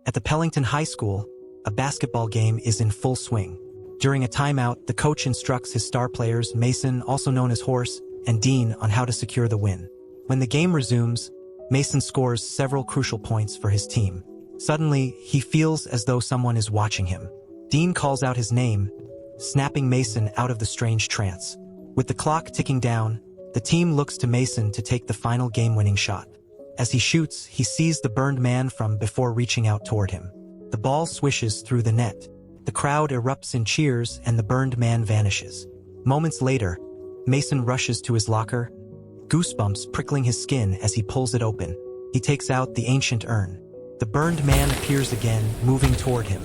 At the Pellington High School, a basketball game is in full swing. During a timeout, the coach instructs his star players, Mason, also known as Horse, and Dean, on how to secure the win. When the game resumes, Mason scores several crucial points for his team. Suddenly, he feels as though someone is watching him. Dean calls out his name, snapping Mason out of the strange trance. With the clock ticking down, the team looks to Mason to take the final game-winning shot. As he shoots, he sees the burned man from before reaching out toward him. The ball swishes through the net. The crowd erupts in cheers and the burned man vanishes. Moments later, Mason rushes to his locker, goosebumps prickling his skin as he pulls it open. He takes out the ancient urn. The burned man appears again, moving toward him.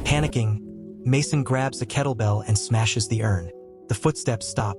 Panicking, Mason grabs a kettlebell and smashes the urn. The footsteps stop.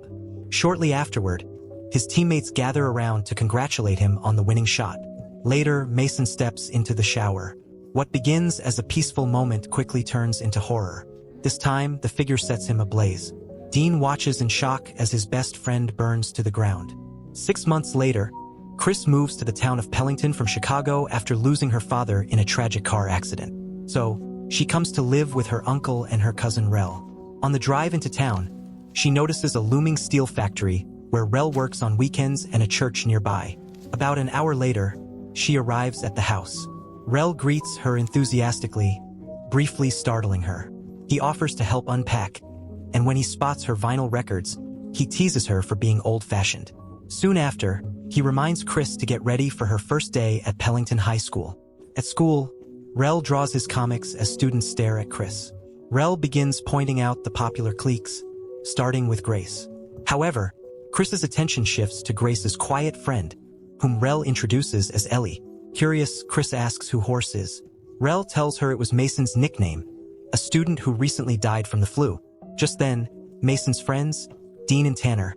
Shortly afterward, his teammates gather around to congratulate him on the winning shot. Later, Mason steps into the shower. What begins as a peaceful moment quickly turns into horror. This time, the figure sets him ablaze. Dean watches in shock as his best friend burns to the ground. 6 months later, Chris moves to the town of Pellington from Chicago after losing her father in a tragic car accident. So, she comes to live with her uncle and her cousin Rel. On the drive into town, she notices a looming steel factory where Rel works on weekends and a church nearby. About an hour later, she arrives at the house. Rel greets her enthusiastically, briefly startling her. He offers to help unpack, and when he spots her vinyl records, he teases her for being old-fashioned. Soon after, he reminds Chris to get ready for her first day at Pellington High School. At school, Rel draws his comics as students stare at Chris. Rel begins pointing out the popular cliques, starting with Grace. However, Chris's attention shifts to Grace's quiet friend, whom Rel introduces as Ellie. Curious, Chris asks who Horse is. Rel tells her it was Mason's nickname, a student who recently died from the flu. Just then, Mason's friends, Dean and Tanner,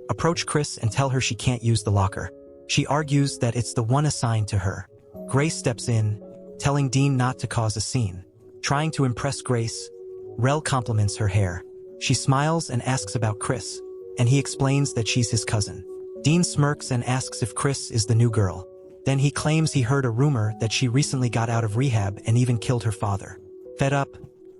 approach Chris and tell her she can't use the locker. She argues that it's the one assigned to her. Grace steps in, telling Dean not to cause a scene. Trying to impress Grace, Rel compliments her hair. She smiles and asks about Chris, and he explains that she's his cousin. Dean smirks and asks if Chris is the new girl. Then he claims he heard a rumor that she recently got out of rehab and even killed her father. Fed up,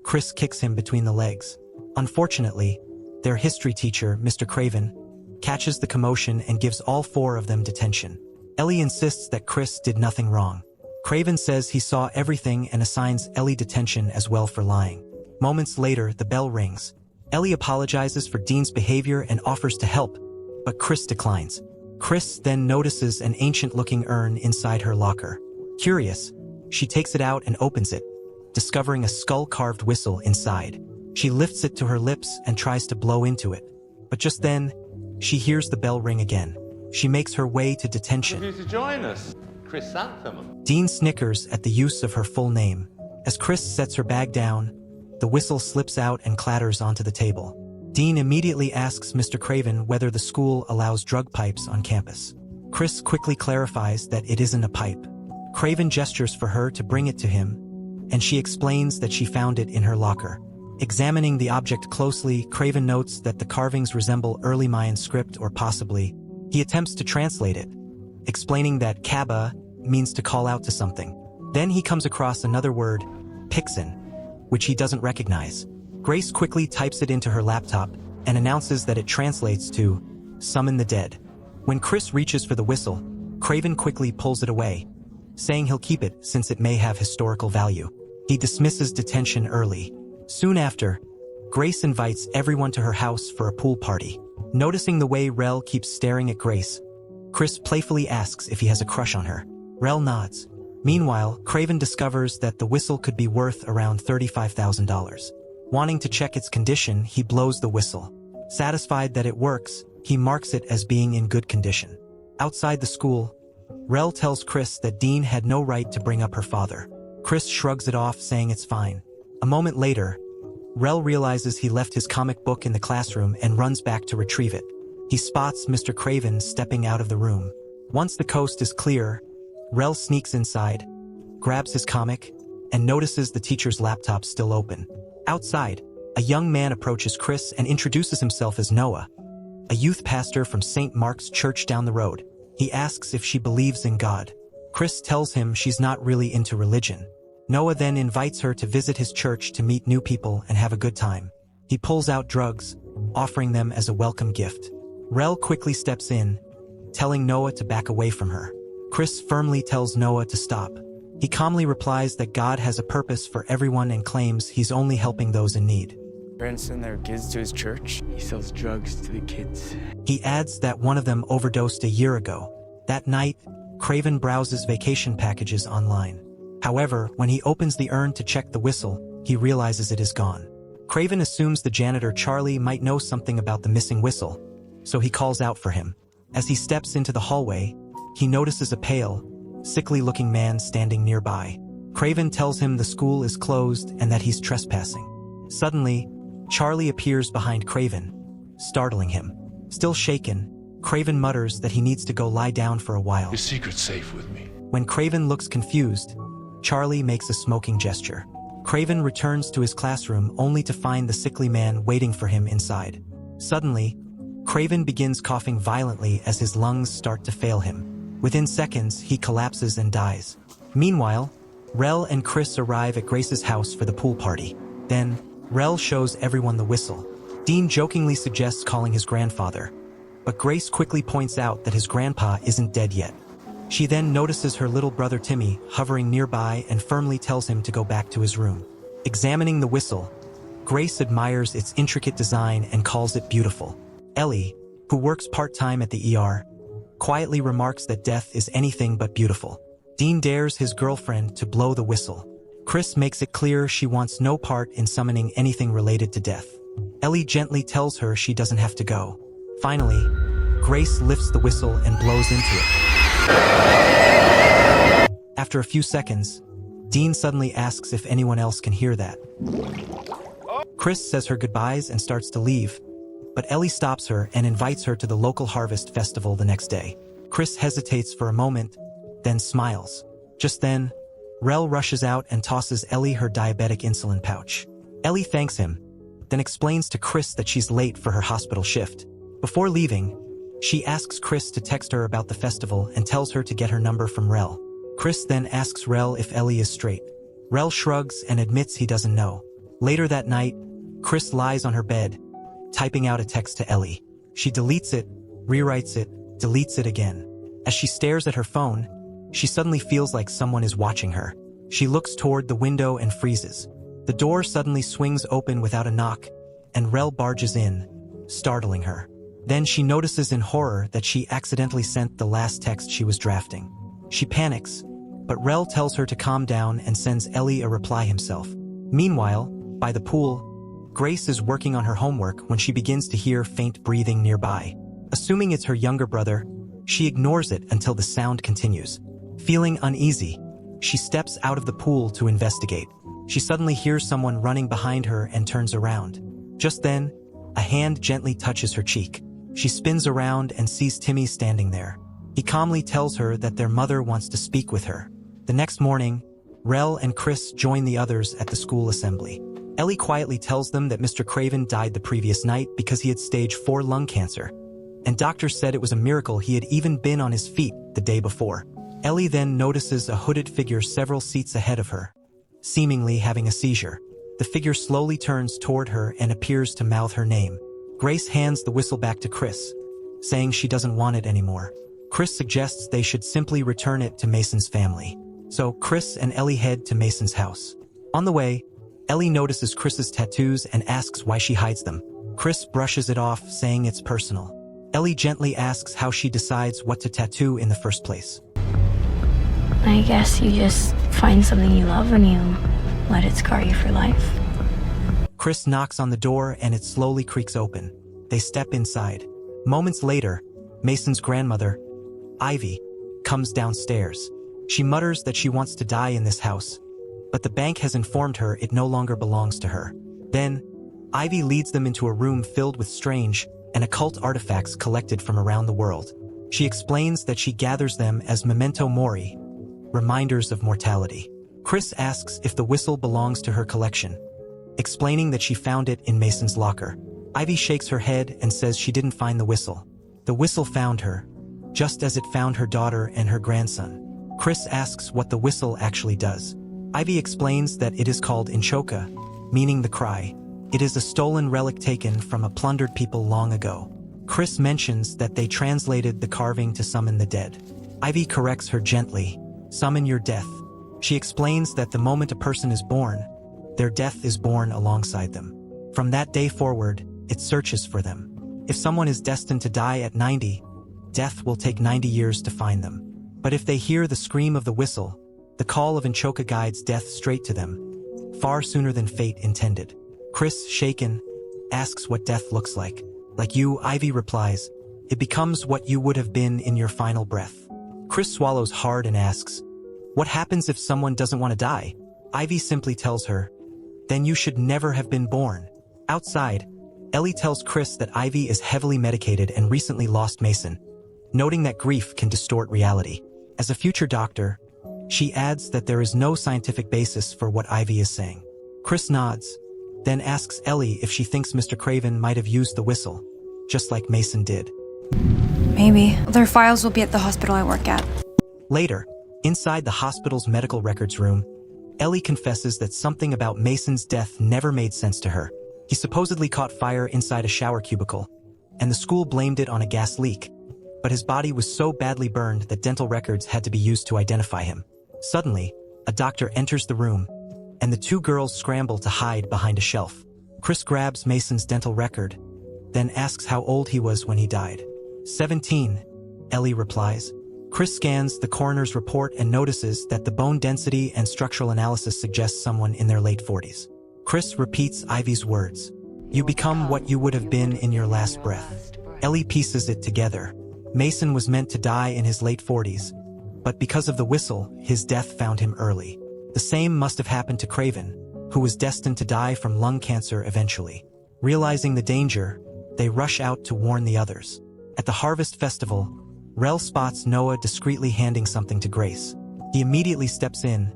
Chris kicks him between the legs. Unfortunately, their history teacher, Mr. Craven, catches the commotion and gives all 4 of them detention. Ellie insists that Chris did nothing wrong. Craven says he saw everything and assigns Ellie detention as well for lying. Moments later, the bell rings. Ellie apologizes for Dean's behavior and offers to help, but Chris declines. Chris then notices an ancient-looking urn inside her locker. Curious, she takes it out and opens it, discovering a skull-carved whistle inside. She lifts it to her lips and tries to blow into it. But just then, she hears the bell ring again. She makes her way to detention. Who's to join us? Chrysanthemum. Dean snickers at the use of her full name. As Chris sets her bag down, the whistle slips out and clatters onto the table. Dean immediately asks Mr. Craven whether the school allows drug pipes on campus. Chris quickly clarifies that it isn't a pipe. Craven gestures for her to bring it to him, and she explains that she found it in her locker. Examining the object closely, Craven notes that the carvings resemble early Mayan script, or possibly, he attempts to translate it, explaining that Kaba means to call out to something. Then he comes across another word, Pixin, which he doesn't recognize. Grace quickly types it into her laptop and announces that it translates to summon the dead. When Chris reaches for the whistle, Craven quickly pulls it away, saying he'll keep it since it may have historical value. He dismisses detention early. Soon after, Grace invites everyone to her house for a pool party. Noticing the way Rel keeps staring at Grace, Chris playfully asks if he has a crush on her. Rel nods. Meanwhile, Craven discovers that the whistle could be worth around $35,000. Wanting to check its condition, he blows the whistle. Satisfied that it works, he marks it as being in good condition. Outside the school, Rel tells Chris that Dean had no right to bring up her father. Chris shrugs it off, saying it's fine. A moment later, Rel realizes he left his comic book in the classroom and runs back to retrieve it. He spots Mr. Craven stepping out of the room. Once the coast is clear, Rel sneaks inside, grabs his comic, and notices the teacher's laptop still open. Outside, a young man approaches Chris and introduces himself as Noah, a youth pastor from St. Mark's Church down the road. He asks if she believes in God. Chris tells him she's not really into religion. Noah then invites her to visit his church to meet new people and have a good time. He pulls out drugs, offering them as a welcome gift. Rel quickly steps in, telling Noah to back away from her. Chris firmly tells Noah to stop. He calmly replies that God has a purpose for everyone and claims he's only helping those in need. Parents send their kids to his church. He sells drugs to the kids. He adds that one of them overdosed a year ago. That night, Craven browses vacation packages online. However, when he opens the urn to check the whistle, he realizes it is gone. Craven assumes the janitor Charlie might know something about the missing whistle, so he calls out for him. As he steps into the hallway, he notices a pale, sickly-looking man standing nearby. Craven tells him the school is closed and that he's trespassing. Suddenly, Charlie appears behind Craven, startling him. Still shaken, Craven mutters that he needs to go lie down for a while. Your secret's safe with me. When Craven looks confused, Charlie makes a smoking gesture. Craven returns to his classroom only to find the sickly man waiting for him inside. Suddenly, Craven begins coughing violently as his lungs start to fail him. Within seconds, he collapses and dies. Meanwhile, Rel and Chris arrive at Grace's house for the pool party. Then, Rel shows everyone the whistle. Dean jokingly suggests calling his grandfather, but Grace quickly points out that his grandpa isn't dead yet. She then notices her little brother Timmy hovering nearby and firmly tells him to go back to his room. Examining the whistle, Grace admires its intricate design and calls it beautiful. Ellie, who works part-time at the ER, quietly remarks that death is anything but beautiful. Dean dares his girlfriend to blow the whistle. Chris makes it clear she wants no part in summoning anything related to death. Ellie gently tells her she doesn't have to go. Finally, Grace lifts the whistle and blows into it. After a few seconds, Dean suddenly asks if anyone else can hear that. Chris says her goodbyes and starts to leave, but Ellie stops her and invites her to the local harvest festival the next day. Chris hesitates for a moment, then smiles. Just then, Rel rushes out and tosses Ellie her diabetic insulin pouch. Ellie thanks him, then explains to Chris that she's late for her hospital shift. Before leaving, she asks Chris to text her about the festival and tells her to get her number from Rel. Chris then asks Rel if Ellie is straight. Rel shrugs and admits he doesn't know. Later that night, Chris lies on her bed, typing out a text to Ellie. She deletes it, rewrites it, deletes it again. As she stares at her phone, she suddenly feels like someone is watching her. She looks toward the window and freezes. The door suddenly swings open without a knock, and Rel barges in, startling her. Then she notices in horror that she accidentally sent the last text she was drafting. She panics, but Rel tells her to calm down and sends Ellie a reply himself. Meanwhile, by the pool, Grace is working on her homework when she begins to hear faint breathing nearby. Assuming it's her younger brother, she ignores it until the sound continues. Feeling uneasy, she steps out of the pool to investigate. She suddenly hears someone running behind her and turns around. Just then, a hand gently touches her cheek. She spins around and sees Timmy standing there. He calmly tells her that their mother wants to speak with her. The next morning, Rel and Chris join the others at the school assembly. Ellie quietly tells them that Mr. Craven died the previous night because he had stage 4 lung cancer, and doctors said it was a miracle he had even been on his feet the day before. Ellie then notices a hooded figure several seats ahead of her, seemingly having a seizure. The figure slowly turns toward her and appears to mouth her name. Grace hands the whistle back to Chris, saying she doesn't want it anymore. Chris suggests they should simply return it to Mason's family. So Chris and Ellie head to Mason's house. On the way, Ellie notices Chris's tattoos and asks why she hides them. Chris brushes it off, saying it's personal. Ellie gently asks how she decides what to tattoo in the first place. I guess you just find something you love and you let it scar you for life. Chris knocks on the door and it slowly creaks open. They step inside. Moments later, Mason's grandmother, Ivy, comes downstairs. She mutters that she wants to die in this house, but the bank has informed her it no longer belongs to her. Then, Ivy leads them into a room filled with strange and occult artifacts collected from around the world. She explains that she gathers them as memento mori, reminders of mortality. Chris asks if the whistle belongs to her collection, explaining that she found it in Mason's locker. Ivy shakes her head and says she didn't find the whistle. The whistle found her, just as it found her daughter and her grandson. Chris asks what the whistle actually does. Ivy explains that it is called Inchoka, meaning the cry. It is a stolen relic taken from a plundered people long ago. Chris mentions that they translated the carving to summon the dead. Ivy corrects her gently, "Summon your death." She explains that the moment a person is born, their death is born alongside them. From that day forward, it searches for them. If someone is destined to die at 90, death will take 90 years to find them. But if they hear the scream of the whistle, the call of Inchoka guides death straight to them, far sooner than fate intended. Chris, shaken, asks what death looks like. "Like you," Ivy replies. "It becomes what you would have been in your final breath." Chris swallows hard and asks, "What happens if someone doesn't want to die?" Ivy simply tells her, "Then you should never have been born." Outside, Ellie tells Chris that Ivy is heavily medicated and recently lost Mason, noting that grief can distort reality. As a future doctor, she adds that there is no scientific basis for what Ivy is saying. Chris nods, then asks Ellie if she thinks Mr. Craven might have used the whistle, just like Mason did. Maybe. Their files will be at the hospital I work at. Later, inside the hospital's medical records room, Ellie confesses that something about Mason's death never made sense to her. He supposedly caught fire inside a shower cubicle, and the school blamed it on a gas leak. But his body was so badly burned that dental records had to be used to identify him. Suddenly, a doctor enters the room, and the two girls scramble to hide behind a shelf. Chris grabs Mason's dental record, then asks how old he was when he died. 17, Ellie replies. Chris scans the coroner's report and notices that the bone density and structural analysis suggests someone in their late 40s. Chris repeats Ivy's words. "You become what you would have been in your last breath." Ellie pieces it together. Mason was meant to die in his late 40s, but because of the whistle, his death found him early. The same must have happened to Craven, who was destined to die from lung cancer eventually. Realizing the danger, they rush out to warn the others. At the Harvest Festival, Rel spots Noah discreetly handing something to Grace. He immediately steps in,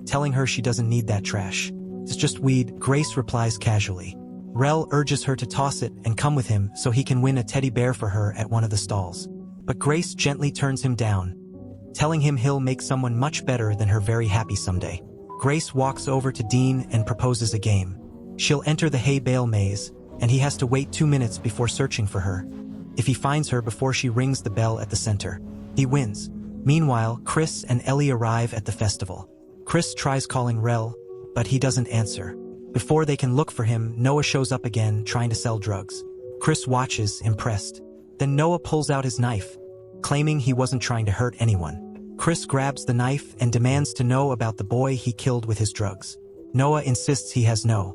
telling her she doesn't need that trash. "It's just weed," Grace replies casually. Rel urges her to toss it and come with him so he can win a teddy bear for her at one of the stalls. But Grace gently turns him down, telling him he'll make someone much better than her very happy someday. Grace walks over to Dean and proposes a game. She'll enter the hay bale maze, and he has to wait 2 minutes before searching for her. If he finds her before she rings the bell at the center, he wins. Meanwhile, Chris and Ellie arrive at the festival. Chris tries calling Rel, but he doesn't answer. Before they can look for him, Noah shows up again, trying to sell drugs. Chris watches, impressed. Then Noah pulls out his knife, claiming he wasn't trying to hurt anyone. Chris grabs the knife and demands to know about the boy he killed with his drugs. Noah insists he has no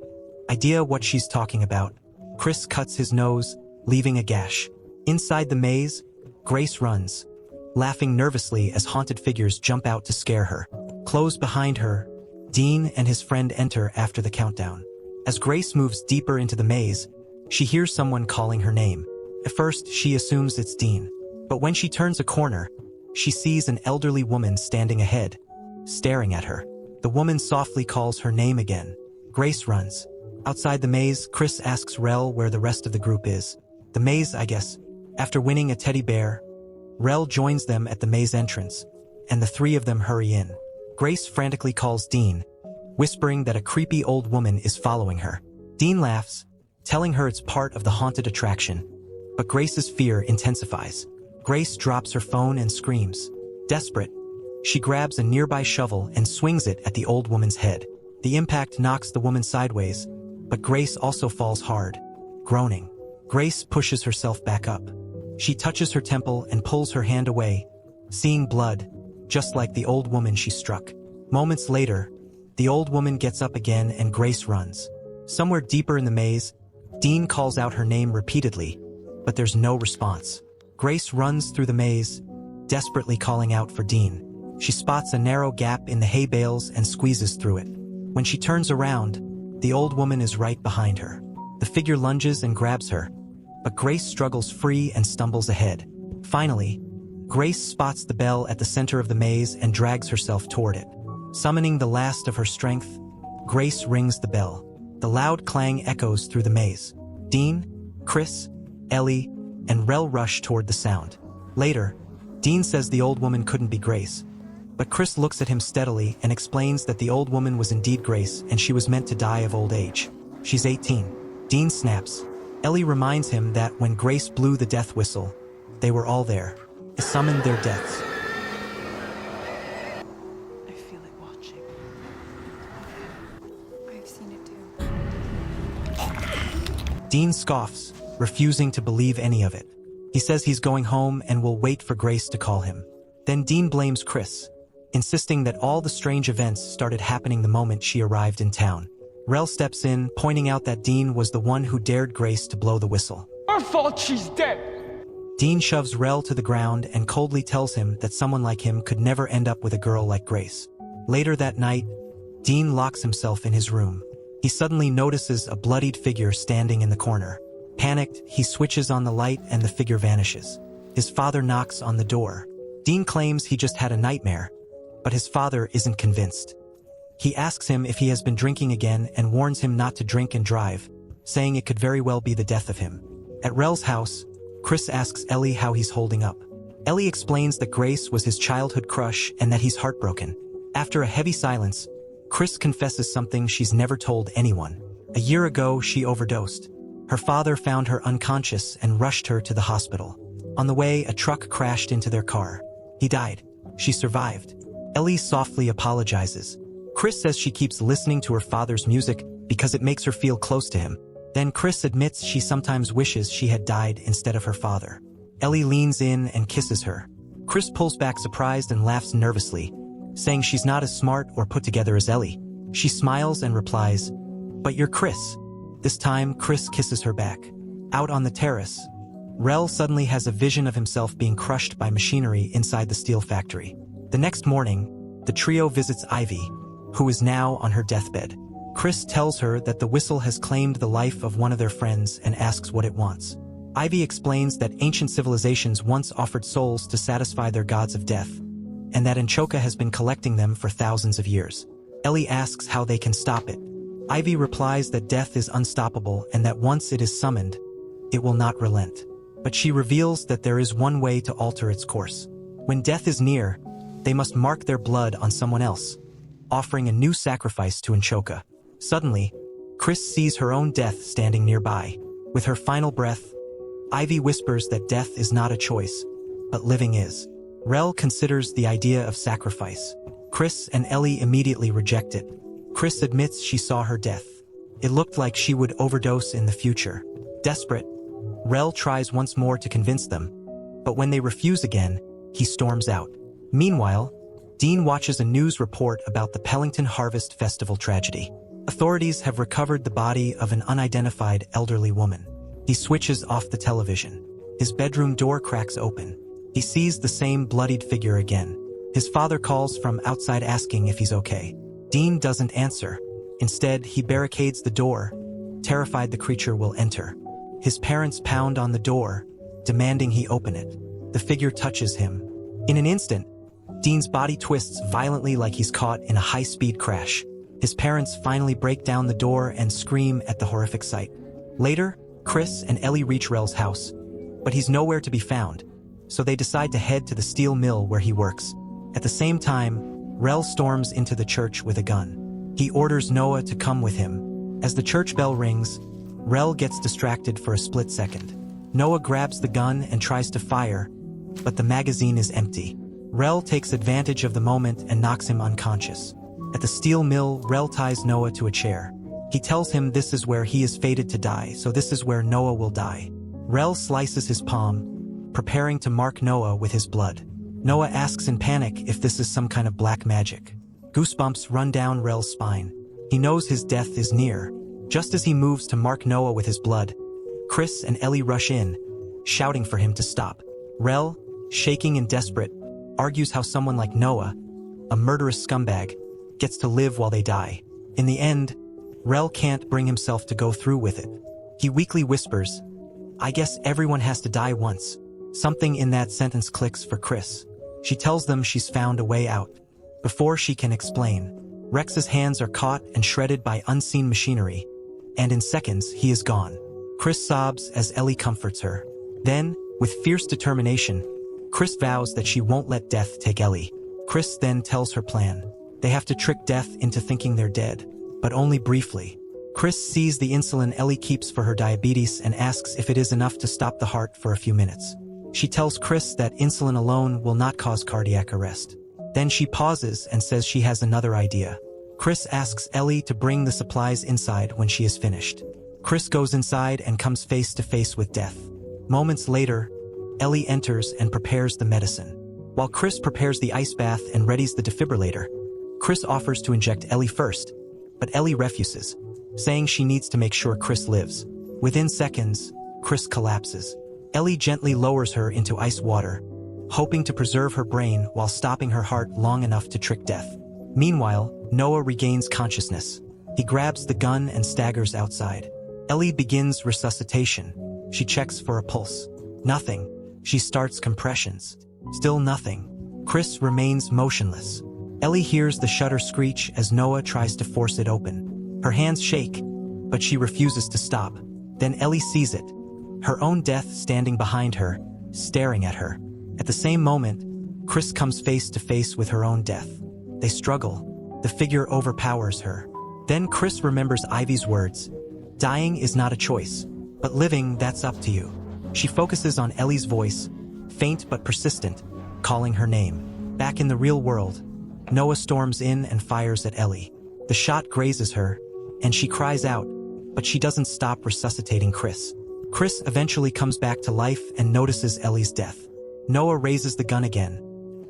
idea what she's talking about. Chris cuts his nose, leaving a gash. Inside the maze, Grace runs, laughing nervously as haunted figures jump out to scare her. Close behind her, Dean and his friend enter after the countdown. As Grace moves deeper into the maze, she hears someone calling her name. At first, she assumes it's Dean. But when she turns a corner, she sees an elderly woman standing ahead, staring at her. The woman softly calls her name again. Grace runs. Outside the maze, Chris asks Rel where the rest of the group is. "The maze, I guess." After winning a teddy bear, Rel joins them at the maze entrance, and the three of them hurry in. Grace frantically calls Dean, whispering that a creepy old woman is following her. Dean laughs, telling her it's part of the haunted attraction, but Grace's fear intensifies. Grace drops her phone and screams. Desperate, she grabs a nearby shovel and swings it at the old woman's head. The impact knocks the woman sideways, but Grace also falls hard, groaning. Grace pushes herself back up. She touches her temple and pulls her hand away, seeing blood, just like the old woman she struck. Moments later, the old woman gets up again and Grace runs. Somewhere deeper in the maze, Dean calls out her name repeatedly, but there's no response. Grace runs through the maze, desperately calling out for Dean. She spots a narrow gap in the hay bales and squeezes through it. When she turns around, the old woman is right behind her. The figure lunges and grabs her, but Grace struggles free and stumbles ahead. Finally, Grace spots the bell at the center of the maze and drags herself toward it. Summoning the last of her strength, Grace rings the bell. The loud clang echoes through the maze. Dean, Chris, Ellie, and Rel rush toward the sound. Later, Dean says the old woman couldn't be Grace, But Chris looks at him steadily and explains that the old woman was indeed Grace and she was meant to die of old age. She's 18. Dean snaps. Ellie reminds him that when Grace blew the death whistle, they were all there. It summoned their deaths. I feel it watching. I've seen it too. Dean scoffs, refusing to believe any of it. He says he's going home and will wait for Grace to call him. Then Dean blames Chris, insisting that all the strange events started happening the moment she arrived in town. Rel steps in, pointing out that Dean was the one who dared Grace to blow the whistle. Her fault she's dead. Dean shoves Rel to the ground and coldly tells him that someone like him could never end up with a girl like Grace. Later that night, Dean locks himself in his room. He suddenly notices a bloodied figure standing in the corner. Panicked, he switches on the light and the figure vanishes. His father knocks on the door. Dean claims he just had a nightmare, but his father isn't convinced. He asks him if he has been drinking again and warns him not to drink and drive, saying it could very well be the death of him. At Rel's house, Chris asks Ellie how he's holding up. Ellie explains that Grace was his childhood crush and that he's heartbroken. After a heavy silence, Chris confesses something she's never told anyone. A year ago, she overdosed. Her father found her unconscious and rushed her to the hospital. On the way, a truck crashed into their car. He died. She survived. Ellie softly apologizes. Chris says she keeps listening to her father's music because it makes her feel close to him. Then Chris admits she sometimes wishes she had died instead of her father. Ellie leans in and kisses her. Chris pulls back surprised and laughs nervously, saying she's not as smart or put together as Ellie. She smiles and replies, "But you're Chris." This time, Chris kisses her back. Out on the terrace, Rel suddenly has a vision of himself being crushed by machinery inside the steel factory. The next morning, the trio visits Ivy, who is now on her deathbed. Chris tells her that the whistle has claimed the life of one of their friends and asks what it wants. Ivy explains that ancient civilizations once offered souls to satisfy their gods of death, and that Anchoka has been collecting them for thousands of years. Ellie asks how they can stop it. Ivy replies that death is unstoppable and that once it is summoned, it will not relent. But she reveals that there is one way to alter its course. When death is near, they must mark their blood on someone else, offering a new sacrifice to Anchoka. Suddenly, Chris sees her own death standing nearby. With her final breath, Ivy whispers that death is not a choice, but living is. Rel considers the idea of sacrifice. Chris and Ellie immediately reject it. Chris admits she saw her death. It looked like she would overdose in the future. Desperate, Rel tries once more to convince them, but when they refuse again, he storms out. Meanwhile, Dean watches a news report about the Pellington Harvest Festival tragedy. Authorities have recovered the body of an unidentified elderly woman. He switches off the television. His bedroom door cracks open. He sees the same bloodied figure again. His father calls from outside asking if he's okay. Dean doesn't answer. Instead, he barricades the door, terrified the creature will enter. His parents pound on the door, demanding he open it. The figure touches him. In an instant, Dean's body twists violently like he's caught in a high-speed crash. His parents finally break down the door and scream at the horrific sight. Later, Chris and Ellie reach Rel's house, but he's nowhere to be found, so they decide to head to the steel mill where he works. At the same time, Rel storms into the church with a gun. He orders Noah to come with him. As the church bell rings, Rel gets distracted for a split second. Noah grabs the gun and tries to fire, but the magazine is empty. Rel takes advantage of the moment and knocks him unconscious. At the steel mill, Rel ties Noah to a chair. He tells him this is where he is fated to die, so this is where Noah will die. Rel slices his palm, preparing to mark Noah with his blood. Noah asks in panic if this is some kind of black magic. Goosebumps run down Rel's spine. He knows his death is near. Just as he moves to mark Noah with his blood, Chris and Ellie rush in, shouting for him to stop. Rel, shaking and desperate, argues how someone like Noah, a murderous scumbag, gets to live while they die. In the end, Rel can't bring himself to go through with it. He weakly whispers, "I guess everyone has to die once." Something in that sentence clicks for Chris. She tells them she's found a way out. Before she can explain, Rex's hands are caught and shredded by unseen machinery, and in seconds he is gone. Chris sobs as Ellie comforts her. Then, with fierce determination, Chris vows that she won't let death take Ellie. Chris then tells her plan. They have to trick Death into thinking they're dead, but only briefly. Chris sees the insulin Ellie keeps for her diabetes and asks if it is enough to stop the heart for a few minutes. She tells Chris that insulin alone will not cause cardiac arrest. Then she pauses and says she has another idea. Chris asks Ellie to bring the supplies inside when she is finished. Chris goes inside and comes face to face with Death. Moments later, Ellie enters and prepares the medicine. While Chris prepares the ice bath and readies the defibrillator, Chris offers to inject Ellie first, but Ellie refuses, saying she needs to make sure Chris lives. Within seconds, Chris collapses. Ellie gently lowers her into ice water, hoping to preserve her brain while stopping her heart long enough to trick Death. Meanwhile, Noah regains consciousness. He grabs the gun and staggers outside. Ellie begins resuscitation. She checks for a pulse. Nothing. She starts compressions. Still nothing. Chris remains motionless. Ellie hears the shutter screech as Noah tries to force it open. Her hands shake, but she refuses to stop. Then Ellie sees it. Her own Death standing behind her, staring at her. At the same moment, Chris comes face to face with her own Death. They struggle. The figure overpowers her. Then Chris remembers Ivy's words. Dying is not a choice, but living, that's up to you. She focuses on Ellie's voice, faint but persistent, calling her name. Back in the real world, Noah storms in and fires at Ellie. The shot grazes her, and she cries out, but she doesn't stop resuscitating Chris. Chris eventually comes back to life and notices Ellie's death. Noah raises the gun again,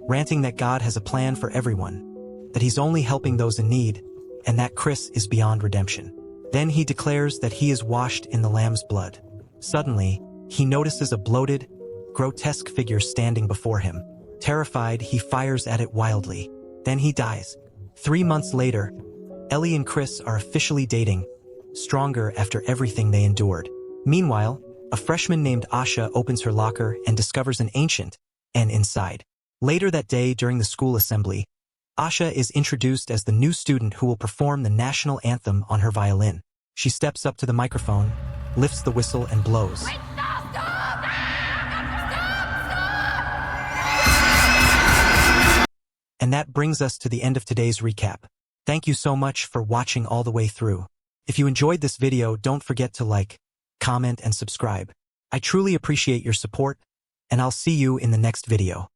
ranting that God has a plan for everyone, that he's only helping those in need, and that Chris is beyond redemption. Then he declares that he is washed in the Lamb's blood. Suddenly, he notices a bloated, grotesque figure standing before him. Terrified, he fires at it wildly. Then he dies. 3 months later, Ellie and Chris are officially dating, stronger after everything they endured. Meanwhile, a freshman named Asha opens her locker and discovers an ancient and inside. Later that day during the school assembly, Asha is introduced as the new student who will perform the national anthem on her violin. She steps up to the microphone, lifts the whistle, and blows. And that brings us to the end of today's recap. Thank you so much for watching all the way through. If you enjoyed this video, don't forget to like, comment, and subscribe. I truly appreciate your support, and I'll see you in the next video.